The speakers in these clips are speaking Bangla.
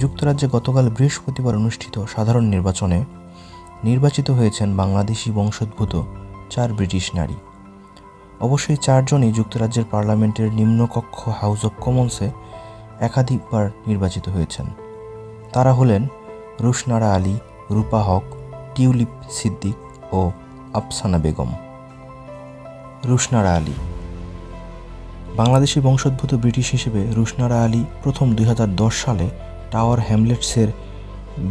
যুক্তরাজ্যে গতকাল বৃহস্পতিবার অনুষ্ঠিত সাধারণ নির্বাচনে নির্বাচিত হয়েছেন বাংলাদেশি বংশোদ্ভূত 4 ব্রিটিশ নারী। অবশ্যই 4 জনই যুক্তরাজ্যের পার্লামেন্টের নিম্নকক্ষ হাউস অব কমন্সে একাধিকবার নির্বাচিত হয়েছেন। তারা হলেন রুশনারা আলী, রূপা হক, টিউলিপ সিদ্দিক ও আফসানা বেগম। রুশনারা আলী বাংলাদেশি বংশোদ্ভূত ব্রিটিশ হিসেবে রুশনারা আলী প্রথম 2010 সালে টাওয়ার হ্যামলেটসের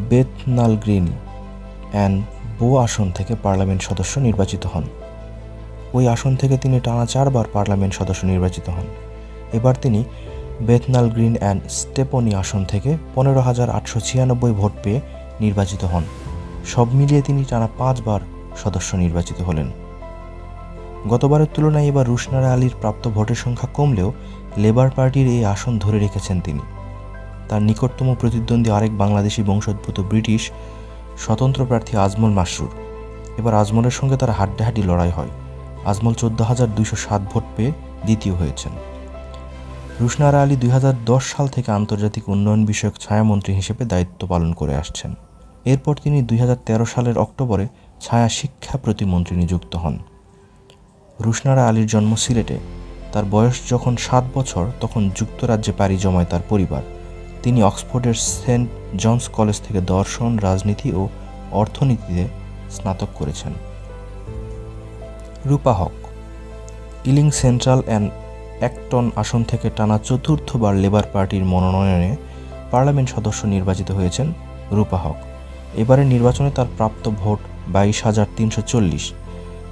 বেথনাল গ্রিন অ্যান্ড বো আসন থেকে পার্লামেন্ট সদস্য নির্বাচিত হন। ওই আসন থেকে তিনি টানা 4 বার পার্লামেন্ট সদস্য নির্বাচিত হন। এবার তিনি বেথনাল গ্রিন অ্যান্ড স্টেপনি আসন থেকে 15,896 ভোট পেয়ে নির্বাচিত হন। সব মিলিয়ে তিনি টানা 5 বার সদস্য নির্বাচিত হলেন। গতবারের তুলনায় এবার রুশনারা আলীর প্রাপ্ত ভোটের সংখ্যা কমলেও লেবার পার্টির এই আসন ধরে রেখেছেন তিনি। তার নিকটতম প্রতিদ্বন্দ্বী আরেক বাংলাদেশি বংশোদ্ভূত ব্রিটিশ স্বতন্ত্র প্রার্থী আজমল মাসরুর। এবার আজমলের সঙ্গে তার হাড্ডাহাড্ডি লড়াই হয়। আজমল 14,207 ভোট পেয়ে দ্বিতীয় হয়েছেন। রুশনারা আলী 2010 সাল থেকে আন্তর্জাতিক উন্নয়ন বিষয়ক ছায়ামন্ত্রী হিসেবে দায়িত্ব পালন করে আসছেন। এরপর তিনি 2013 সালের অক্টোবরে ছায়া শিক্ষা প্রতিমন্ত্রী নিযুক্ত হন। রুশনারা আলীর জন্ম সিলেটে। তার বয়স যখন 7 বছর তখন যুক্তরাজ্যে পাড়ি জমায় তার পরিবার। তিনি অক্সফোর্ডের সেন্ট জনস কলেজ থেকে দর্শন, রাজনীতি ও অর্থনীতিতে স্নাতক করেছেন। রূপা হক ইলিং সেন্ট্রাল অ্যান্ড অ্যাক্টন আসন থেকে টানা 4র্থবার লেবার পার্টির মনোনয়নে পার্লামেন্ট সদস্য নির্বাচিত হয়েছেন রূপা হক। এবারের নির্বাচনে তার প্রাপ্ত ভোট 22,340।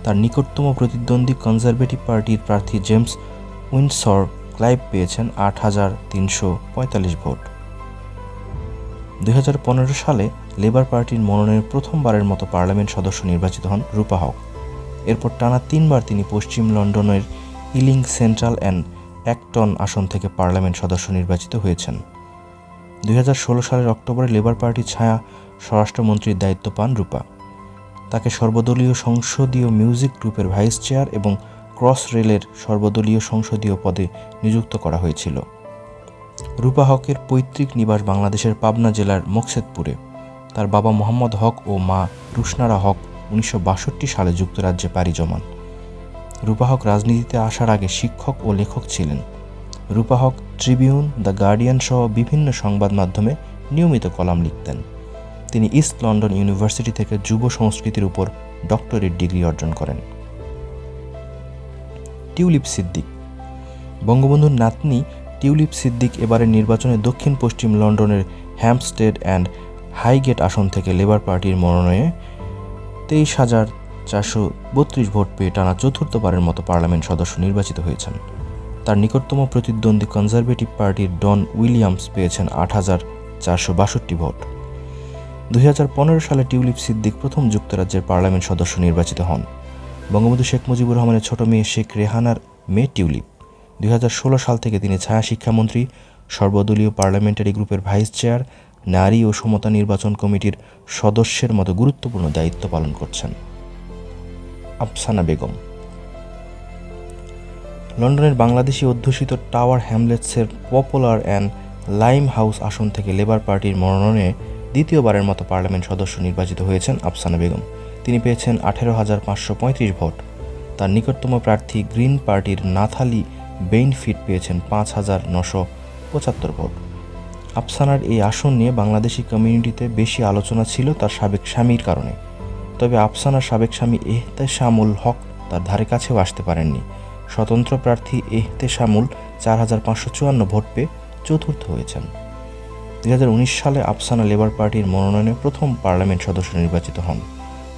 তার নিকটতম প্রতিদ্বন্দ্বী কনজারভেটিভ পার্টির প্রার্থী জেমস উইন্ডসর ক্লাইভ পেয়েছেন 8,345 ভোট। 2015 সালে লেবার পার্টির মনোনয়নে প্রথমবারের মতো পার্লামেন্ট সদস্য নির্বাচিত হন রূপা হক। এরপর টানা 3 বার তিনি পশ্চিম লন্ডনের ইলিং সেন্ট্রাল অ্যান্ড অ্যাক্টন আসন থেকে পার্লামেন্ট সদস্য নির্বাচিত হয়েছেন। 2016 সালের অক্টোবরে লেবার পার্টির ছায়া স্বরাষ্ট্রমন্ত্রীর দায়িত্ব পান রূপা। তাকে সর্বদলীয় সংসদীয় মিউজিক গ্রুপের ভাইস চেয়ার এবং ক্রস রেলের সর্বদলীয় সংসদীয় পদে নিযুক্ত করা হয়েছিল। রূপা হকের পৈতৃক নিবাস বাংলাদেশের পাবনা জেলার মোকসেদপুরে। তার বাবা মোহাম্মদ হক ও মা রুশনারা হক 1962 সালে যুক্তরাজ্যে পাড়ি জমান। রূপা হক রাজনীতিতে আসার আগে শিক্ষক ও লেখক ছিলেন। রূপা হক ট্রিবিউন, দ্য গার্ডিয়ান সহ বিভিন্ন সংবাদ মাধ্যমে নিয়মিত কলাম লিখতেন। তিনি ইস্ট লন্ডন ইউনিভার্সিটি থেকে যুব সংস্কৃতির উপর ডক্টরেট ডিগ্রি অর্জন করেন। টিউলিপ সিদ্দিক বঙ্গবন্ধুর নাতনি টিউলিপ সিদ্দিক এবারের নির্বাচনে দক্ষিণ পশ্চিম লন্ডনের হ্যাম্পস্টেড অ্যান্ড হাইগেট আসন থেকে লেবার পার্টির মনোনয়নে 23,432 ভোট পেয়ে টানা 4র্থবারের মতো পার্লামেন্ট সদস্য নির্বাচিত হয়েছেন। তার নিকটতম প্রতিদ্বন্দ্বী কনজারভেটিভ পার্টির ডন উইলিয়ামস পেয়েছেন 8,462 ভোট। 2015 সালে টিউলিপ সিদ্দিক প্রথম যুক্তরাজ্যের পার্লামেন্ট সদস্য নির্বাচিত হন। বঙ্গবন্ধু শেখ মুজিবুর রহমানের ছোট মেয়ে শেখ রেহানার মেয়ে টিউলিপ। 2016 সাল থেকে তিনি ছায়া শিক্ষামন্ত্রী, সর্বদলীয় পার্লামেন্টারি গ্রুপের ভাইস চেয়ার, নারী ও সমতা নির্বাচন কমিটির সদস্যের মতো গুরুত্বপূর্ণ দায়িত্ব পালন করছেন। আফসানা বেগম লন্ডনের বাংলাদেশি অধ্যুষিত টাওয়ার হ্যামলেটসের পপুলার অ্যান্ড লাইম হাউস আসন থেকে লেবার পার্টির মনোনয়নে দ্বিতীয়বারের মতো পার্লামেন্ট সদস্য নির্বাচিত হয়েছেন আফসানা বেগম। তিনি পেয়েছেন 18,535 ভোট। তার নিকটতম প্রার্থী গ্রিন পার্টির নাথালি বেইনফিট পেয়েছেন 5,975 ভোট। আফসানার এই আসন নিয়ে বাংলাদেশি কমিউনিটিতে বেশি আলোচনা ছিল তার সাবেক স্বামীর কারণে। তবে আফসানার সাবেক স্বামী এহতেশামুল হক তার ধারে কাছেও আসতে পারেননি। স্বতন্ত্র প্রার্থী এহতেশামুল 4,554 ভোট পেয়ে 4র্থ হয়েছেন। 2019 সালে আফসানা লেবার পার্টির মনোনয়নে প্রথম পার্লামেন্ট সদস্য নির্বাচিত হন।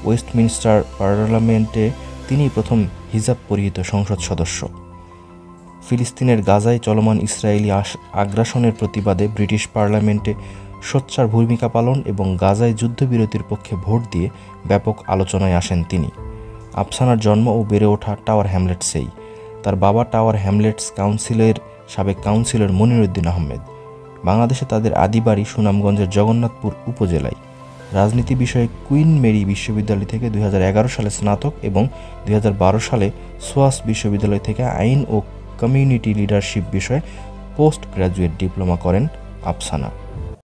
ওয়েস্টমিনস্টার পার্লামেন্টে তিনি প্রথম হিজাব পরিহিত সংসদ সদস্য। ফিলিস্তিনের গাজায় চলমান ইসরায়েলি আগ্রাসনের প্রতিবাদে ব্রিটিশ পার্লামেন্টে সোচ্চার ভূমিকা পালন এবং গাজায় যুদ্ধবিরতির পক্ষে ভোট দিয়ে ব্যাপক আলোচনায় আসেন তিনি। আফসানার জন্ম ও বেড়ে ওঠা টাওয়ার হ্যামলেটসেই। তার বাবা টাওয়ার হ্যামলেটস কাউন্সিলের সাবেক কাউন্সিলর মনিরুদ্দিন আহমেদ। বাংলাদেশে তাদের আদি বাড়ি সুনামগঞ্জের জগন্নাথপুর উপজেলায়। রাজনীতি বিষয়ে কুইন মেরি বিশ্ববিদ্যালয় থেকে 2011 সালে স্নাতক এবং 2012 সালে সোয়াস বিশ্ববিদ্যালয় থেকে আইন ও কমিউনিটি লিডারশিপ বিষয়ে পোস্ট গ্র্যাজুয়েট ডিপ্লোমা করেন আফসানা।